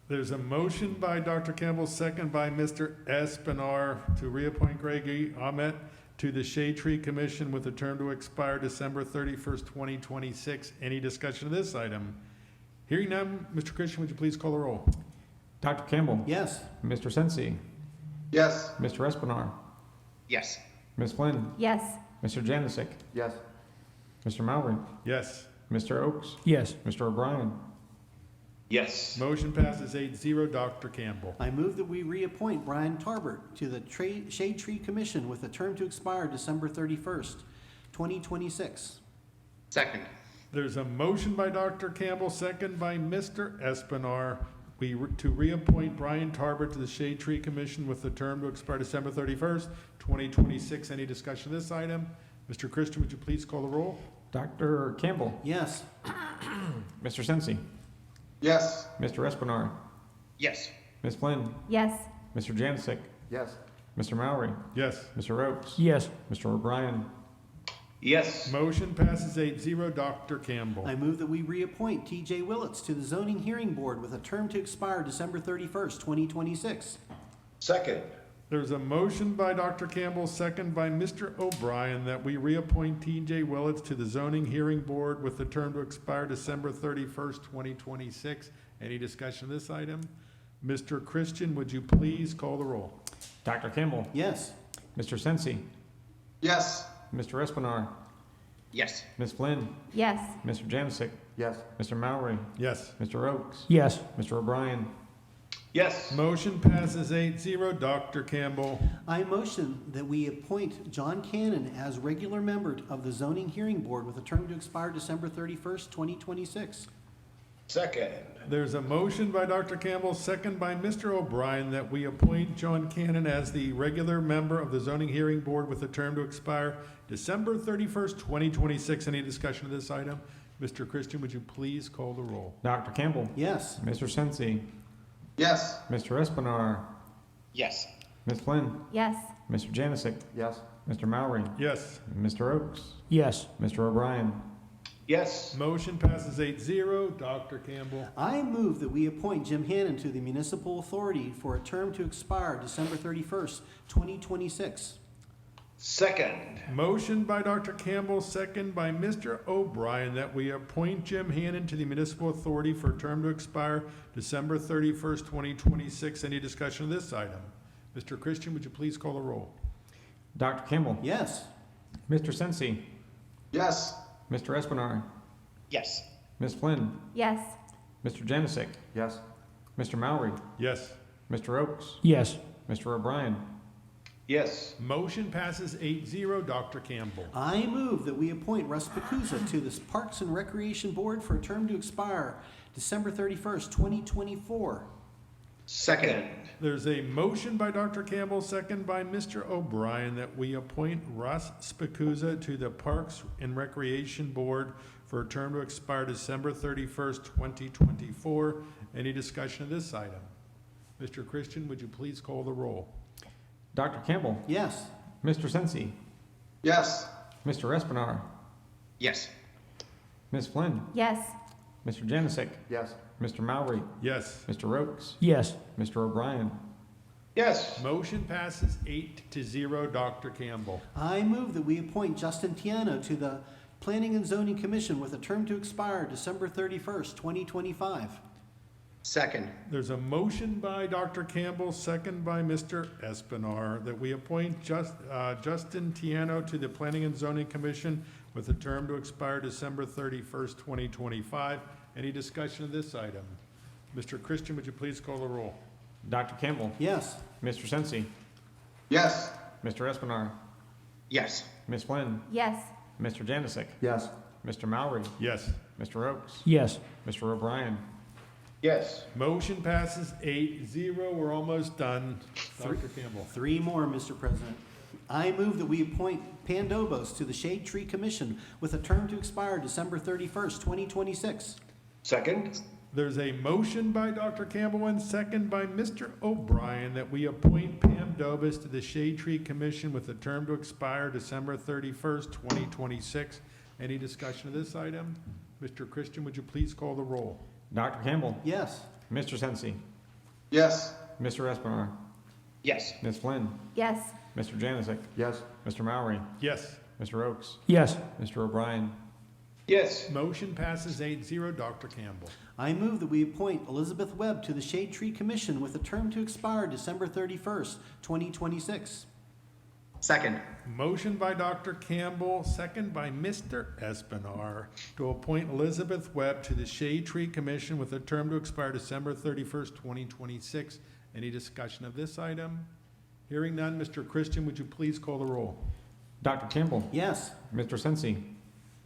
There's a motion by Dr. Campbell, second by Mr. Espinard to reappoint Gregory Ahmet to the Shade Tree Commission with a term to expire December 31st, 2026. Any discussion of this item? Hearing none, Mr. Christian, would you please call the roll? Dr. Campbell. Yes. Mr. Sensi. Yes. Mr. Espinard. Yes. Ms. Flynn. Yes. Mr. Janisick. Yes. Mr. Mowry. Yes. Mr. Oaks. Yes. Mr. O'Brien. Yes. Motion passes 8-0. Dr. Campbell. I move that we reappoint Brian Tarbert to the Shade Tree Commission with a term to expire December 31st, 2026. Second. There's a motion by Dr. Campbell, second by Mr. Espinard, to reappoint Brian Tarbert to the Shade Tree Commission with a term to expire December 31st, 2026. Any discussion of this item? Mr. Christian, would you please call the roll? Dr. Campbell. Yes. Mr. Sensi. Yes. Mr. Espinard. Yes. Ms. Flynn. Yes. Mr. Janisick. Yes. Mr. Mowry. Yes. Mr. Oaks. Yes. Mr. O'Brien. Yes. Motion passes 8-0. Dr. Campbell. I move that we reappoint TJ Willits to the Zoning Hearing Board with a term to expire December 31st, 2026. Second. There's a motion by Dr. Campbell, second by Mr. O'Brien, that we reappoint T.J. Willits to the Zoning Hearing Board with the term to expire December 31st, 2026. Any discussion of this item? Mr. Christian, would you please call the roll? Dr. Campbell. Yes. Mr. Sensi. Yes. Mr. Espinard. Yes. Ms. Flynn. Yes. Mr. Janisick. Yes. Mr. Mowry. Yes. Mr. Oaks. Yes. Mr. O'Brien. Yes. Motion passes 8-0. Dr. Campbell. I motion that we appoint John Cannon as regular member of the Zoning Hearing Board with a term to expire December 31st, 2026. Second. There's a motion by Dr. Campbell, second by Mr. O'Brien, that we appoint John Cannon as the regular member of the Zoning Hearing Board with a term to expire December 31st, 2026. Any discussion of this item? Mr. Christian, would you please call the roll? Dr. Campbell. Yes. Mr. Sensi. Yes. Mr. Espinard. Yes. Ms. Flynn. Yes. Mr. Janisick. Yes. Mr. Mowry. Yes. Mr. Oaks. Yes. Mr. O'Brien. Yes. Motion passes 8-0. Dr. Campbell. I move that we appoint Jim Hannon to the Municipal Authority for a term to expire December 31st, 2026. Second. Motion by Dr. Campbell, second by Mr. O'Brien, that we appoint Jim Hannon to the Municipal Authority for a term to expire December 31st, 2026. Any discussion of this item? Mr. Christian, would you please call the roll? Dr. Campbell. Yes. Mr. Sensi. Yes. Mr. Espinard. Yes. Ms. Flynn. Yes. Mr. Janisick. Yes. Mr. Mowry. Yes. Mr. Oaks. Yes. Mr. O'Brien. Yes. Motion passes 8-0. Dr. Campbell. I move that we appoint Russ Pacusa to the Parks and Recreation Board for a term to expire December 31st, 2024. Second. There's a motion by Dr. Campbell, second by Mr. O'Brien, that we appoint Russ Spikuza to the Parks and Recreation Board for a term to expire December 31st, 2024. Any discussion of this item? Mr. Christian, would you please call the roll? Dr. Campbell. Yes. Mr. Sensi. Yes. Mr. Espinard. Yes. Ms. Flynn. Yes. Mr. Janisick. Yes. Mr. Mowry. Yes. Mr. Oaks. Yes. Mr. O'Brien. Yes. Motion passes 8-0. Dr. Campbell. I move that we appoint Justin Tiano to the Planning and Zoning Commission with a term to expire December 31st, 2025. Second. There's a motion by Dr. Campbell, second by Mr. Espinard, that we appoint Justin Tiano to the Planning and Zoning Commission with a term to expire December 31st, 2025. Any discussion of this item? Mr. Christian, would you please call the roll? Dr. Campbell. Yes. Mr. Sensi. Yes. Mr. Espinard. Yes. Ms. Flynn. Yes. Mr. Janisick. Yes. Mr. Mowry. Yes. Mr. Oaks. Yes. Mr. O'Brien. Yes. Motion passes 8-0. We're almost done. Dr. Campbell. Three more, Mr. President. I move that we appoint Pandobos to the Shade Tree Commission with a term to expire December 31st, 2026. Second. There's a motion by Dr. Campbell and second by Mr. O'Brien that we appoint Pam Dobis to the Shade Tree Commission with a term to expire December 31st, 2026. Any discussion of this item? Mr. Christian, would you please call the roll? Dr. Campbell. Yes. Mr. Sensi. Yes. Mr. Espenar. Yes. Ms. Flynn. Yes. Mr. Janisick. Yes. Mr. Mowry. Yes. Mr. Oakes. Yes. Mr. O'Brien. Yes. Motion passes 8-0. Dr. Campbell. I move that we appoint Elizabeth Webb to the Shade Tree Commission with a term to expire December 31st, 2026. Second. Motion by Dr. Campbell, second by Mr. Espinar, to appoint Elizabeth Webb to the Shade Tree Commission with a term to expire December 31st, 2026. Any discussion of this item? Hearing none, Mr. Christian, would you please call the roll? Dr. Campbell. Yes. Mr. Sensi.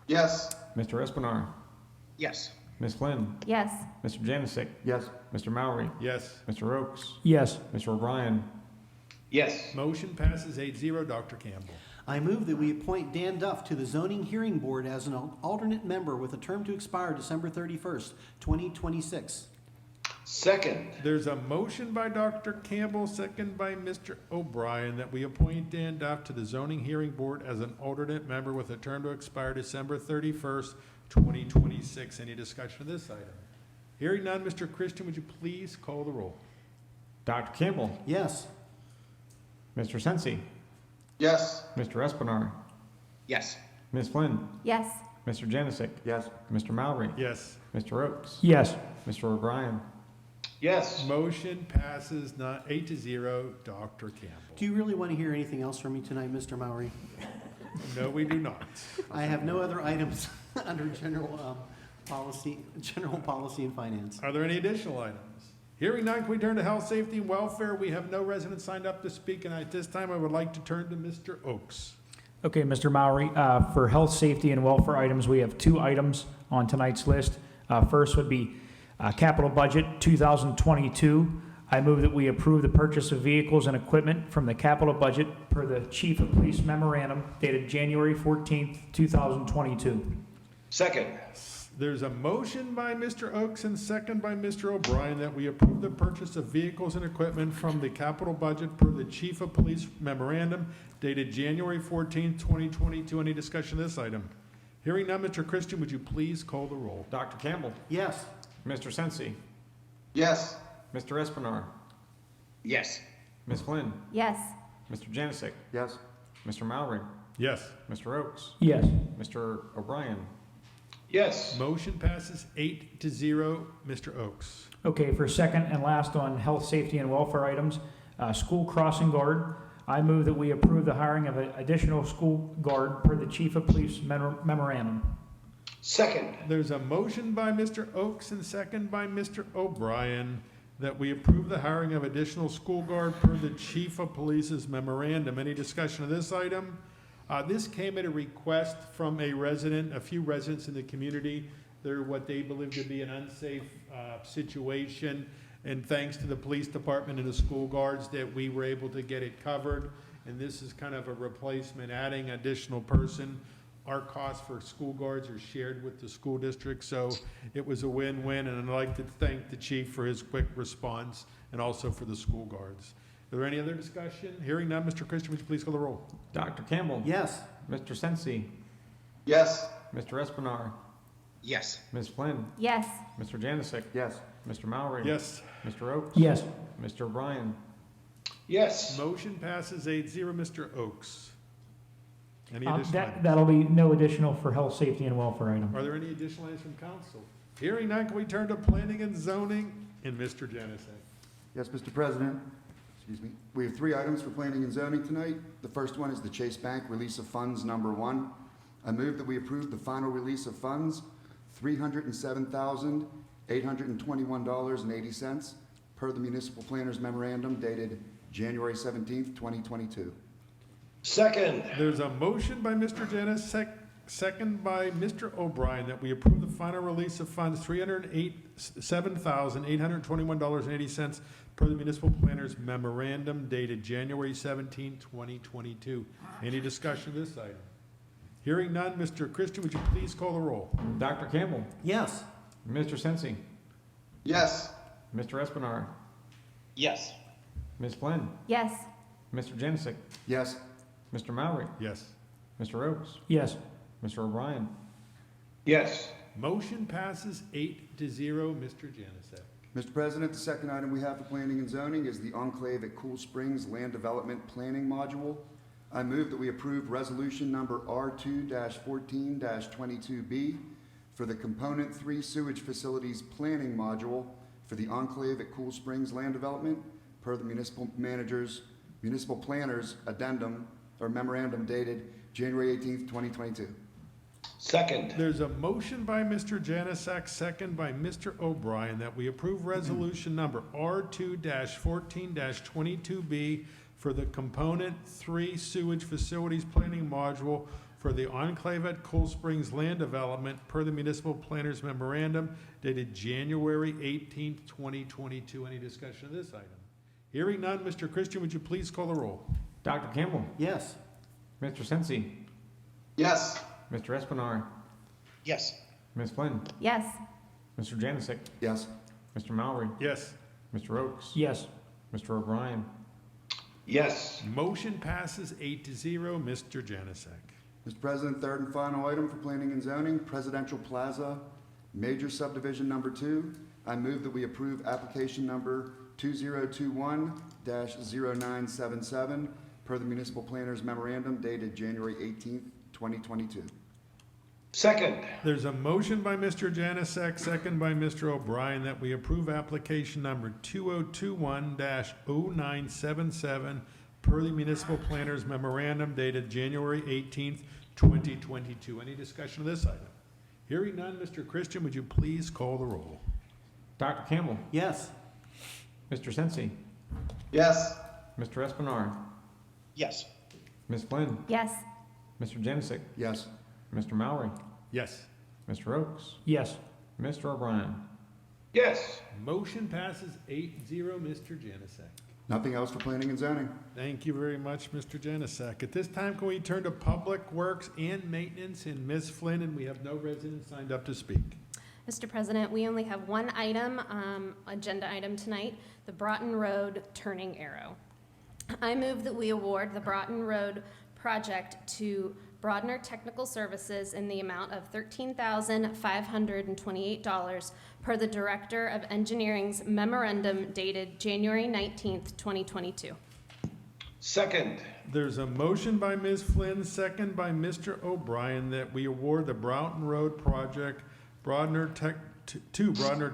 Yes. Mr. Espenar. Yes. Ms. Flynn. Yes. Mr. Janisick. Yes. Mr. Mowry. Yes. Mr. Oakes. Yes. Mr. O'Brien. Yes. Motion passes 8-0. Dr. Campbell. I move that we appoint Dan Duff to the Zoning Hearing Board as an alternate member with a term to expire December 31st, 2026. Second. There's a motion by Dr. Campbell, second by Mr. O'Brien, that we appoint Dan Duff to the Zoning Hearing Board as an alternate member with a term to expire December 31st, 2026. Any discussion of this item? Hearing none, Mr. Christian, would you please call the roll? Dr. Campbell. Yes. Mr. Sensi. Yes. Mr. Espenar. Yes. Ms. Flynn. Yes. Mr. Janisick. Yes. Mr. Mowry. Yes. Mr. Oakes. Yes. Mr. O'Brien. Yes. Motion passes not 8-0. Dr. Campbell. Do you really want to hear anything else from me tonight, Mr. Mowry? No, we do not. I have no other items under general policy and finance. Are there any additional items? Hearing none, can we turn to health, safety, and welfare? We have no residents signed up to speak, and at this time, I would like to turn to Mr. Oakes. Okay, Mr. Mowry, for health, safety, and welfare items, we have 2 items on tonight's list. First would be capital budget 2022. I move that we approve the purchase of vehicles and equipment from the capital budget per the Chief of Police memorandum dated January 14th, 2022. Second. There's a motion by Mr. Oakes and second by Mr. O'Brien that we approve the purchase of vehicles and equipment from the capital budget per the Chief of Police memorandum dated January 14th, 2022. Any discussion of this item? Hearing none, Mr. Christian, would you please call the roll? Dr. Campbell. Yes. Mr. Sensi. Yes. Mr. Espenar. Yes. Ms. Flynn. Yes. Mr. Janisick. Yes. Mr. Mowry. Yes. Mr. Oakes. Yes. Mr. O'Brien. Yes. Motion passes 8-0. Mr. Oakes. Okay, for second and last on health, safety, and welfare items, school crossing guard. I move that we approve the hiring of an additional school guard per the Chief of Police memorandum. Second. There's a motion by Mr. Oakes and second by Mr. O'Brien that we approve the hiring of additional school guard per the Chief of Police's memorandum. Any discussion of this item? This came at a request from a few residents in the community. They're what they believe to be an unsafe situation. And thanks to the police department and the school guards that we were able to get it covered. And this is kind of a replacement, adding additional person. Our costs for school guards are shared with the school district, so it was a win-win. And I'd like to thank the chief for his quick response and also for the school guards. Are there any other discussion? Hearing none, Mr. Christian, would you please call the roll? Dr. Campbell. Yes. Mr. Sensi. Yes. Mr. Espenar. Yes. Ms. Flynn. Yes. Mr. Janisick. Yes. Mr. Mowry. Yes. Mr. Oakes. Yes. Mr. O'Brien. Yes. Motion passes 8-0. Mr. Oakes. Any additional items? That'll be no additional for health, safety, and welfare item. Are there any additional items from council? Hearing none, can we turn to planning and zoning and Mr. Janisick? Yes, Mr. President. Excuse me. We have 3 items for planning and zoning tonight. The first one is the Chase Bank release of funds number 1. I move that we approve the final release of funds, $307,821.80 per the municipal planner's memorandum dated January 17th, 2022. Second. There's a motion by Mr. Janisick second by Mr. O'Brien, that we approve the final release of funds, $307,821.80 per the municipal planner's memorandum dated January 17, 2022. Any discussion of this item? Hearing none, Mr. Christian, would you please call the roll? Dr. Campbell. Yes. Mr. Sensi. Yes. Mr. Espenar. Yes. Ms. Flynn. Yes. Mr. Janicic. Yes. Mr. Mowry. Yes. Mr. Oakes. Yes. Mr. O'Brien. Yes. Motion passes 8-0. Mr. Janusik. Mr. President, the second item we have for planning and zoning is the Enclave at Cool Springs Land Development Planning Module. I move that we approve resolution number R2-14-22B for the Component 3 Sewage Facilities Planning Module for the Enclave at Cool Springs Land Development per the municipal planner's addendum or memorandum dated January 18th, 2022. Second. There's a motion by Mr. Janusik, second by Mr. O'Brien, that we approve resolution number R2-14-22B for the Component 3 Sewage Facilities Planning Module for the Enclave at Cool Springs Land Development per the municipal planner's memorandum dated January 18th, 2022. Any discussion of this item? Hearing none, Mr. Christian, would you please call the roll? Dr. Campbell. Yes. Mr. Sensi. Yes. Mr. Espenar. Yes. Ms. Flynn. Yes. Mr. Janicic. Yes. Mr. Mowry. Yes. Mr. Oakes. Yes. Mr. O'Brien. Yes. Motion passes 8-0. Mr. Janusik. Mr. President, third and final item for planning and zoning, Presidential Plaza, major subdivision number 2. I move that we approve application number 2021-0977 per the municipal planner's memorandum dated January 18th, 2022. Second. There's a motion by Mr. Janusik, second by Mr. O'Brien, that we approve application number 2021-0977 per the municipal planner's memorandum dated January 18th, 2022. Any discussion of this item? Hearing none, Mr. Christian, would you please call the roll? Dr. Campbell. Yes. Mr. Sensi. Yes. Mr. Espenar. Yes. Ms. Flynn. Yes. Mr. Janicic. Yes. Mr. Mowry. Yes. Mr. Oakes. Yes. Mr. O'Brien. Yes. Motion passes 8-0. Mr. Janusik. Nothing else for planning and zoning. Thank you very much, Mr. Janusik. At this time, can we turn to Public Works and Maintenance and Ms. Flynn, and we have no residents signed up to speak. Mr. President, we only have one item, agenda item tonight, the Broughton Road Turning Arrow. I move that we award the Broughton Road project to Broadner Technical Services in the amount of $13,528 per the Director of Engineering's memorandum dated January 19th, 2022. Second. There's a motion by Ms. Flynn, second by Mr. O'Brien, that we award the Broughton Road project to Broadner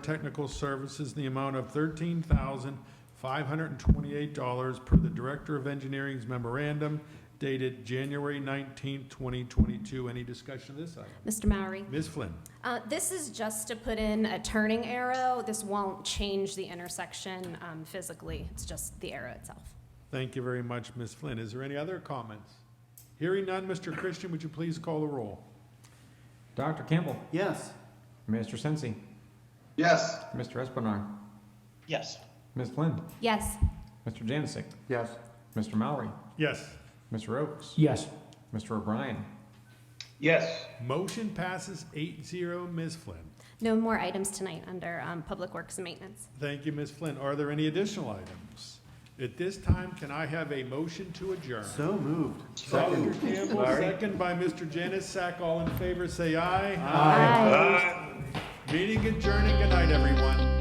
Technical Services in the amount of $13,528 per the Director of Engineering's memorandum dated January 19th, 2022. Any discussion of this item? Mr. Mowry. Ms. Flynn. This is just to put in a turning arrow. This won't change the intersection physically. It's just the arrow itself. Thank you very much, Ms. Flynn. Is there any other comments? Hearing none, Mr. Christian, would you please call the roll? Dr. Campbell. Yes. Mr. Sensi. Yes. Mr. Espenar. Yes. Ms. Flynn. Yes. Mr. Janicic. Yes. Mr. Mowry. Yes. Mr. Oakes. Yes. Mr. O'Brien. Yes. Motion passes 8-0. Ms. Flynn. No more items tonight under Public Works and Maintenance. Thank you, Ms. Flynn. Are there any additional items? At this time, can I have a motion to adjourn? So moved. Dr. Campbell, second by Mr. Janusik. All in favor, say aye. Aye. Meeting adjourning. Good night, everyone.